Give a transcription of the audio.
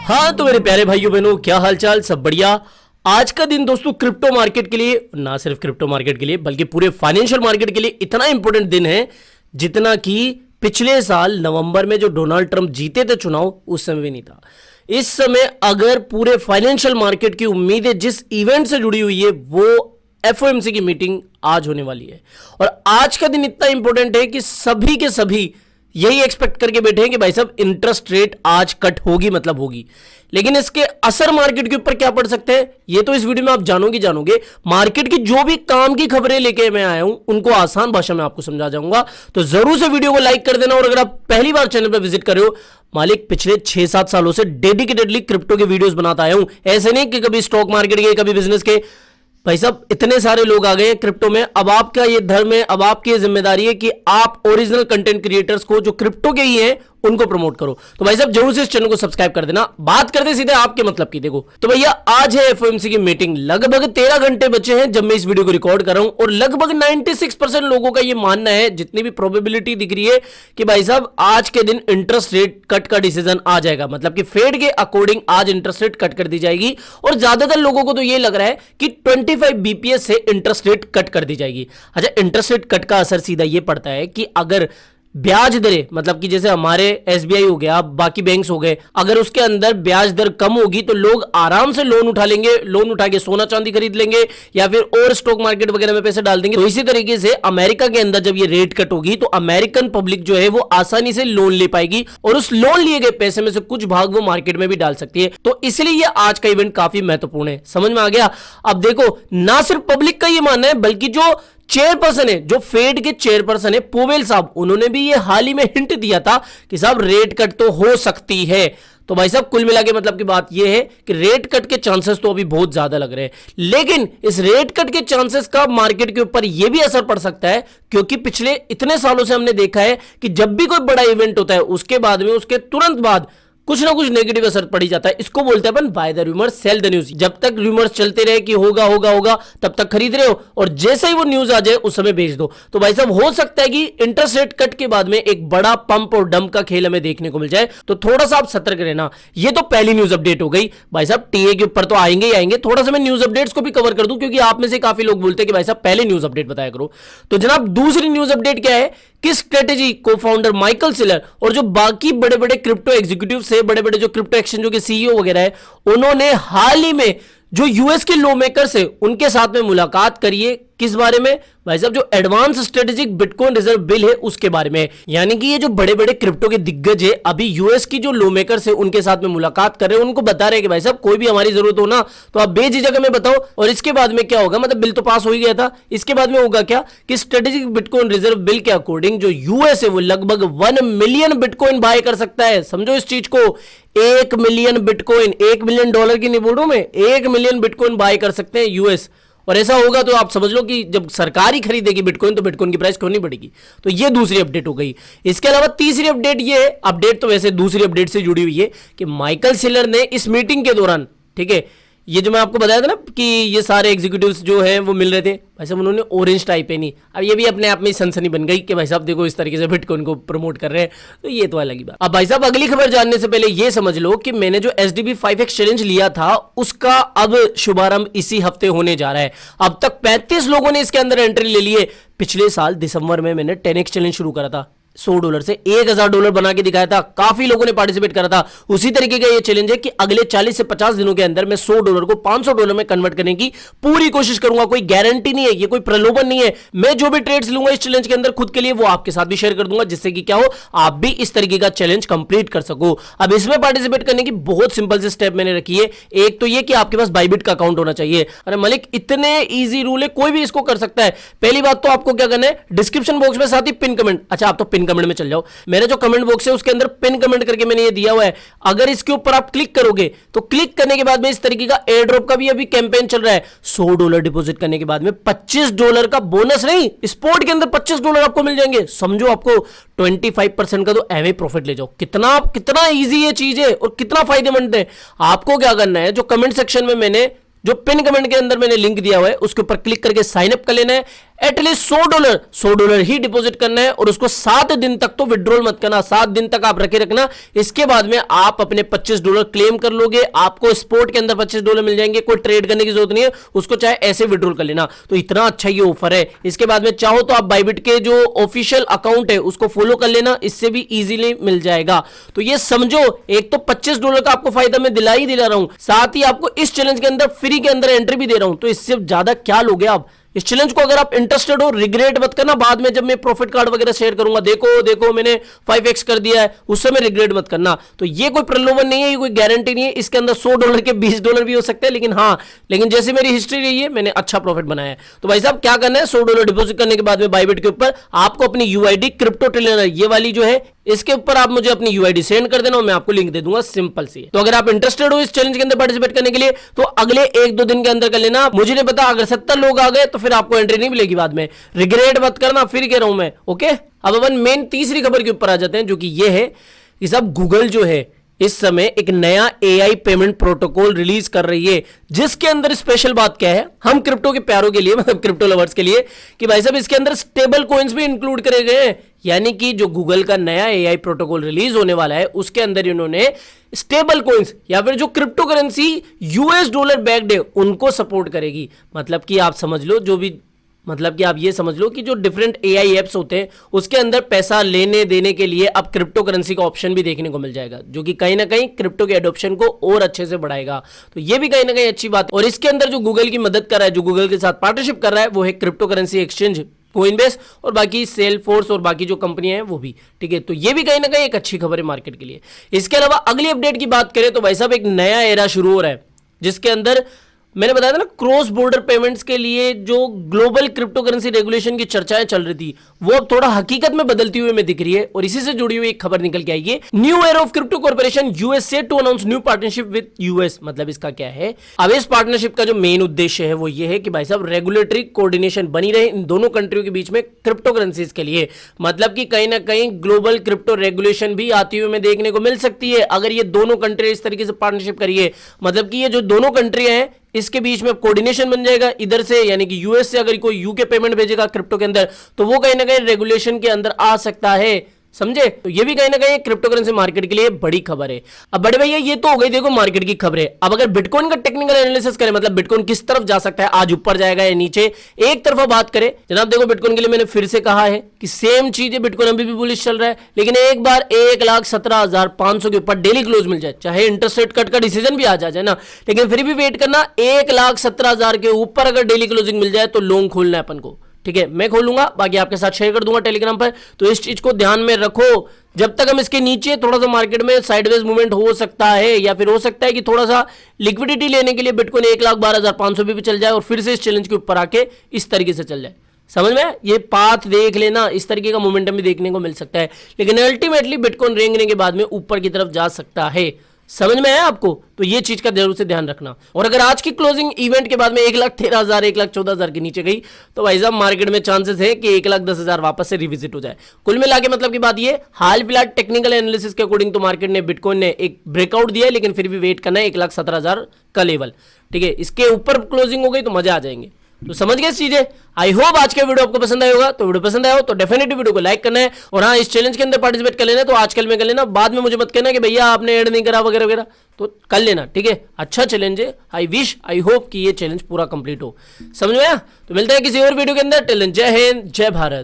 हाँ तो मेरे प्यारे भाइयों बहनों, क्या हालचाल, सब बढ़िया। आज का दिन दोस्तों क्रिप्टो मार्केट के लिए, ना सिर्फ क्रिप्टो मार्केट के लिए बल्कि पूरे फाइनेंशियल मार्केट के लिए इतना इंपॉर्टेंट दिन है जितना कि पिछले साल नवंबर में जो डोनाल्ड ट्रंप जीते थे चुनाव, उस समय भी नहीं था। इस समय अगर पूरे फाइनेंशियल मार्केट की उम्मीदें जिस इवेंट से जुड़ी हुई है वो एफओएमसी की मीटिंग आज होने वाली है। और आज का दिन इतना इंपॉर्टेंट है कि सभी के सभी यही एक्सपेक्ट करके बैठे हैं कि भाई साहब इंटरेस्ट रेट आज कट होगी, मतलब होगी। लेकिन इसके असर मार्केट के ऊपर क्या पड़ सकते हैं ये तो इस वीडियो में आप जानोगे। मार्केट की जो भी काम की खबरें लेके मैं आया हूं उनको आसान भाषा में आपको समझा जाऊंगा, तो जरूर से वीडियो को लाइक कर देना। और अगर आप पहली बार चैनल पर विजिट कर रहे हो, मालिक पिछले 6-7 सालों से डेडिकेटेडली क्रिप्टो के वीडियोस बनाता आया हूं। ऐसे नहीं कि कभी स्टॉक मार्केट के, कभी बिजनेस के। भाई साहब इतने सारे लोग आ गए हैं क्रिप्टो में, अब आपका ये धर्म है, अब आपकी ये जिम्मेदारी है कि आप ओरिजिनल कंटेंट क्रिएटर्स को जो क्रिप्टो के ही हैं उनको प्रमोट करो। तो भाई साहब जरूर से इस चैनल को सब्सक्राइब कर देना। बात करते सीधे आपके मतलब की। देखो तो भैया आज है एफओएमसी की मीटिंग, लगभग 13 घंटे बचे हैं जब मैं इस वीडियो को रिकॉर्ड कर रहा हूं। और लगभग 96% लोगों का ये मानना है, जितनी भी प्रोबेबिलिटी दिख रही है, कि भाई साहब आज के दिन इंटरेस्ट रेट कट का डिसीजन आ जाएगा। मतलब कि फेड के अकॉर्डिंग आज इंटरेस्ट रेट कट कर दी जाएगी। और ज्यादातर लोगों को तो ये लग रहा है कि 25 बीपीएस से इंटरेस्ट रेट कट कर दी जाएगी। अच्छा, इंटरेस्ट रेट कट का असर सीधा ये पड़ता है कि अगर ब्याज दरें, मतलब कि जैसे हमारे एसबीआई हो गया, बाकी बैंक्स हो गए, अगर उसके अंदर ब्याज दर कम होगी तो लोग आराम से लोन उठा लेंगे, लोन उठा के सोना चांदी खरीद लेंगे या फिर और स्टॉक मार्केट वगैरह में पैसे डाल देंगे। तो इसी तरीके से अमेरिका के अंदर जब ये रेट कट होगी तो अमेरिकन पब्लिक जो है वो आसानी से लोन ले पाएगी और उस लोन लिए गए पैसे में से कुछ भाग वो मार्केट में भी डाल सकती है। तो इसलिए ये आज का इवेंट काफी महत्वपूर्ण है। समझ में आ गया? अब देखो, ना सिर्फ पब्लिक का ये मानना है बल्कि जो चेयरपर्सन है, जो फेड के चेयरपर्सन है पोवेल साहब, उन्होंने भी ये हाल ही में हिंट दिया था कि साहब रेट कट तो हो सकती है। तो भाई साहब कुल मिला के मतलब की बात यह है कि रेट कट के चांसेस तो अभी बहुत ज्यादा लग रहे हैं। लेकिन इस रेट कट के चांसेस का मार्केट के ऊपर यह भी असर पड़ सकता है, क्योंकि पिछले इतने सालों से हमने देखा है कि जब भी कोई बड़ा इवेंट होता है उसके बाद में, उसके तुरंत बाद कुछ ना कुछ नेगेटिव असर पड़ जाता है। इसको बोलते हैं अपन buy the rumour sell the news. जब तक रूमर्स चलते रहे कि होगा होगा होगा, तब तक खरीद रहे हो, और जैसे ही वो न्यूज आ जाए उस समय बेच दो। तो भाई साहब हो सकता है कि इंटरेस्ट रेट कट के बाद में एक बड़ा पंप और डंप का खेल हमें देखने को मिल जाए। तो थोड़ा सा आप सतर्क रहना। ये तो पहली न्यूज अपडेट हो गई। भाई साहब टीए के ऊपर तो आएंगे ही आएंगे, थोड़ा सा मैं न्यूज अपडेट्स को भी कवर कर दूं, क्योंकि आप में से काफी लोग बोलते हैं कि भाई साहब पहले न्यूज अपडेट बताया करो। तो जनाब दूसरी न्यूज अपडेट क्या है कि स्ट्रेटेजी को फाउंडर माइकल सेलर और जो बाकी बड़े बड़े क्रिप्टो एग्जीक्यूटिव से, बड़े बड़े जो क्रिप्टो एक्सचेंजों के सीईओ वगैरह है, उन्होंने हाल ही में जो यूएस के लॉ मेकर्स है उनके साथ में मुलाकात करी है। किस बारे में? भाई साहब जो advance strategic bitcoin reserve bill है उसके बारे में। यानी कि ये जो बड़े बड़े क्रिप्टो के दिग्गज है अभी यूएस की जो लॉ मेकर्स है उनके साथ में मुलाकात कर रहे हैं, उनको बता रहे हैं कि भाई साहब कोई भी हमारी जरूरत हो ना तो आप बेझिझक हमें बताओ। और इसके बाद में क्या होगा, मतलब बिल तो पास हो ही गया था, इसके बाद में होगा क्या कि स्ट्रेटेजिक बिटकॉइन रिजर्व बिल के अकॉर्डिंग जो यूएस है वो लगभग 1 मिलियन बिटकॉइन बाय कर सकता है। समझो इस चीज को, 1 मिलियन बिटकॉइन, $1 मिलियन की नहीं बोल रहा हूं मैं, 1 मिलियन बिटकॉइन बाय कर सकते हैं यूएस। और ऐसा होगा तो आप समझ लो कि जब सरकार ही खरीदेगी बिटकॉइन तो बिटकॉइन की प्राइस क्यों नहीं बढ़ेगी। तो ये दूसरी अपडेट हो गई। इसके अलावा तीसरी अपडेट ये है, अपडेट तो वैसे दूसरी अपडेट से जुड़ी हुई है, कि माइकल सेलर ने इस मीटिंग के दौरान, ठीक है, ये जो मैं आपको बताया था ना कि ये सारे एग्जीक्यूटिव्स जो हैं वो मिल रहे थे, भाई साहब उन्होंने ऑरेंज टाई पहनी। अब ये भी अपने आप में सनसनी बन गई कि भाई साहब देखो इस तरीके से बिटकॉइन को प्रमोट कर रहे हैं, तो ये तो अलग ही बात। अब भाई साहब अगली खबर जानने से पहले ये समझ लो कि मैंने जो SDB 5x चैलेंज लिया था उसका अब शुभारंभ इसी हफ्ते होने जा रहा है। अब तक 35 लोगों ने इसके अंदर एंट्री ले ली है। पिछले साल दिसंबर में मैंने 10x चैलेंज शुरू करा था, $100 से $1000 बना के दिखाया था, काफी लोगों ने पार्टिसिपेट करा था। उसी तरीके का ये चैलेंज है कि अगले 40 से 50 दिनों के अंदर मैं $100 को $500 में कन्वर्ट करने की पूरी कोशिश करूंगा। कोई गारंटी नहीं है, ये कोई प्रलोभन नहीं है। मैं जो भी ट्रेड्स लूंगा इस चैलेंज के अंदर खुद के लिए वो आपके साथ भी शेयर कर दूंगा, जिससे कि क्या हो, आप भी इस तरीके का चैलेंज कंप्लीट कर सको। अब इसमें पार्टिसिपेट करने की बहुत सिंपल से स्टेप मैंने रखी है। एक तो ये कि आपके पास बाइबिट का अकाउंट होना चाहिए। अरे मलिक इतने ईजी रूल है, कोई भी इसको कर सकता है। पहली बात तो आपको क्या करना है, डिस्क्रिप्शन बॉक्स में साथ ही पिन कमेंट, अच्छा आप तो पिन कमेंट में चल जाओ, मेरा जो कमेंट बॉक्स है उसके अंदर पिन कमेंट करके मैंने ये दिया हुआ है। अगर इसके ऊपर आप क्लिक करोगे तो क्लिक करने के बाद में इस तरीके का एयर ड्रॉप का भी अभी कैंपेन चल रहा है। $100 डिपॉजिट करने के बाद में $25 का बोनस, नहीं स्पॉट के अंदर $25 आपको मिल जाएंगे। समझो आपको 25% का तो एवं प्रॉफिट ले जाओ। कितना कितना ईजी ये चीज है और कितना फायदेमंद है। आपको क्या करना है, जो कमेंट सेक्शन में मैंने जो पिन कमेंट के अंदर मैंने लिंक दिया हुआ है उसके ऊपर क्लिक करके साइन अप कर लेना है। एटलीस्ट $100 ही डिपॉजिट करना है और उसको 7 दिन तक तो विड्रॉल मत करना, 7 दिन तक आप रखे रखना। इसके बाद में आप अपने $25 क्लेम कर लोगे, आपको स्पोर्ट के अंदर $25 मिल जाएंगे, कोई ट्रेड करने की जरूरत नहीं है, उसको चाहे ऐसे विड्रॉल कर लेना। तो इतना अच्छा ये ऑफर है। इसके बाद में चाहो तो आप बाइबिट के जो ऑफिशियल अकाउंट है उसको फॉलो कर लेना, इससे भी इजीली मिल जाएगा। तो ये समझो, एक तो $25 का आपको फायदा मैं दिला रहा हूं, साथ ही आपको इस चैलेंज के अंदर फ्री के अंदर एंट्री भी दे रहा हूं। तो इससे ज्यादा क्या लोगे आप? इस चैलेंज को अगर आप इंटरेस्टेड हो, रिग्रेट मत करना बाद में जब मैं प्रॉफिट कार्ड वगैरह शेयर करूंगा, देखो मैंने 5x कर दिया है, उस समय रिग्रेट मत करना। तो ये कोई प्रलोभन नहीं है, ये कोई गारंटी नहीं है। इसके अंदर $100 के $20 भी हो सकते हैं, लेकिन जैसे मेरी हिस्ट्री रही है, मैंने अच्छा प्रॉफिट बनाया है। तो भाई साहब क्या करना है, $100 डिपॉजिट करने के बाद में बाइबिट के ऊपर आपको अपनी यूआईडी क्रिप्टो ट्रिलियनर ये वाली जो है, इसके ऊपर आप मुझे अपनी यूआईडी सेंड कर देना और मैं आपको लिंक दे दूंगा, सिंपल सी। तो अगर आप इंटरेस्टेड हो इस चैलेंज के अंदर पार्टिसिपेट करने के लिए तो अगले 1-2 दिन के अंदर कर लेना। मुझे नहीं पता, अगर 70 लोग आ गए तो फिर आपको एंट्री नहीं मिलेगी बाद में, रिग्रेट मत करना, फिर कह रहा हूं मैं, ओके। अब अपन मेन तीसरी खबर के ऊपर आ जाते हैं, जो कि ये है कि सब गूगल जो है इस समय एक नया एआई पेमेंट प्रोटोकॉल रिलीज कर रही है, जिसके अंदर स्पेशल बात क्या है, हम क्रिप्टो के प्यारों के लिए, मतलब क्रिप्टो लवर्स के लिए, कि भाई साहब इसके अंदर स्टेबल कॉइन्स भी इंक्लूड करे गए हैं। यानी कि जो गूगल का नया एआई प्रोटोकॉल रिलीज होने वाला है उसके अंदर इन्होंने स्टेबल कॉइन्स या फिर जो क्रिप्टो करेंसी $, बैक्ड है उनको सपोर्ट करेगी। मतलब कि आप समझ लो, मतलब कि आप ये समझ लो कि जो डिफरेंट एआई एप्स होते हैं उसके अंदर पैसा लेने देने के लिए अब क्रिप्टो करेंसी का ऑप्शन भी देखने को मिल जाएगा, जो कि कहीं ना कहीं क्रिप्टो के एडॉप्शन को और अच्छे से बढ़ाएगा। तो ये भी कहीं ना कहीं अच्छी बात है। और इसके अंदर जो गूगल की मदद कर रहा है, जो गूगल के साथ पार्टनरशिप कर रहा है, वो है क्रिप्टो करेंसी एक्सचेंज कोइनबेस और बाकी सेलफोर्स और बाकी जो कंपनियां हैं वो भी, ठीक है। तो ये भी कहीं ना कहीं एक अच्छी खबर है मार्केट के लिए। इसके अलावा अगली अपडेट की बात करें तो भाई साहब एक नया एरा शुरू हो रहा है, जिसके अंदर मैंने बताया था ना, क्रॉस बॉर्डर पेमेंट्स के लिए जो ग्लोबल क्रिप्टो करेंसी रेगुलेशन की चर्चाएं चल रही थी, वो अब थोड़ा हकीकत में बदलती हुई में दिख रही है। और इसी से जुड़ी हुई एक खबर निकल के आई है, new era of crypto corporation USA to announce new partnership with US. मतलब इसका क्या है, अब इस पार्टनरशिप का जो मेन उद्देश्य है वो ये है कि भाई साहब रेगुलेटरी कोऑर्डिनेशन बनी रहे इन दोनों कंट्रियों के बीच में क्रिप्टो करेंसीज के लिए। मतलब कि कहीं ना कहीं ग्लोबल क्रिप्टो रेगुलेशन भी आती हुई में देखने को मिल सकती है अगर ये दोनों कंट्री इस तरीके से पार्टनरशिप करिए। मतलब कि ये जो दोनों कंट्रियां हैं इसके बीच में कोऑर्डिनेशन बन जाएगा इधर से, यानी कि यूएस से अगर कोई यूके पेमेंट भेजेगा क्रिप्टो के अंदर तो वो कहीं ना कहीं रेगुलेशन के अंदर आ सकता है, समझे। तो ये भी कहीं ना कहीं क्रिप्टो करेंसी मार्केट के लिए बड़ी खबर है। अब बड़े भैया ये तो हो गई देखो मार्केट की खबरें। अब अगर बिटकॉइन का टेक्निकल एनालिसिस करें, मतलब बिटकॉइन किस तरफ जा सकता है, आज ऊपर जाएगा या नीचे, एक तरफा बात करें जनाब, देखो बिटकॉइन के लिए मैंने फिर से कहा है कि सेम चीज है, बिटकॉइन अभी भी बुलिश चल रहा है, लेकिन एक बार 1,17,500 के ऊपर डेली क्लोज मिल जाए, चाहे इंटरेस्ट रेट कट का डिसीजन भी आ जाए ना, लेकिन फिर भी वेट करना, 1,17,000 के ऊपर अगर डेली क्लोजिंग मिल जाए तो लॉन्ग खोलना है अपन को, ठीक है। मैं खोलूंगा, बाकी आपके साथ शेयर कर दूंगा टेलीग्राम पर। तो इस चीज को ध्यान में रखो, जब तक हम इसके नीचे थोड़ा सा मार्केट में साइडवेज मूवमेंट हो सकता है, या फिर हो सकता है कि थोड़ा सा लिक्विडिटी लेने के लिए बिटकॉइन 1,12,500 भी चल जाए और फिर से इस चैलेंज के ऊपर आके इस तरीके से चल जाए, समझ में, ये पाथ देख लेना, इस तरीके का मोमेंटम भी देखने को मिल सकता है। लेकिन अल्टीमेटली बिटकॉइन रेंगने के बाद में ऊपर की तरफ जा सकता है, समझ में है आपको। तो ये चीज का जरूर से ध्यान रखना। और अगर आज की क्लोजिंग इवेंट के बाद में 1,13,000 1,14,000 के नीचे गई तो भाई साहब मार्केट में चांसेस है कि 1,10,000 वापस से रिविजिट हो जाए। कुल मिला के मतलब की बात ये, हाल फिलहाल टेक्निकल एनालिसिस के अकॉर्डिंग तो मार्केट ने, बिटकॉइन ने एक ब्रेकआउट दिया है, लेकिन फिर भी वेट करना है 1,17,000 का लेवल, ठीक है। इसके ऊपर क्लोजिंग हो गई तो मजा आ जाएंगे। तो समझ गए इस चीजें। आई होप आज का वीडियो आपको पसंद आया होगा। तो वीडियो पसंद आया हो तो डेफिनेटली वीडियो को लाइक करना है, और हाँ इस चैलेंज के अंदर पार्टिसिपेट कर लेना है तो आजकल में कर लेना, बाद में मुझे मत कहना कि भैया आपने ऐड नहीं करा वगैरह वगैरह, तो कर लेना, ठीक है। अच्छा चैलेंज है, आई होप कि ये चैलेंज पूरा कंप्लीट हो, समझ में आया। तो मिलता है किसी और वीडियो के अंदर। टिल देन जय हिंद, जय भारत।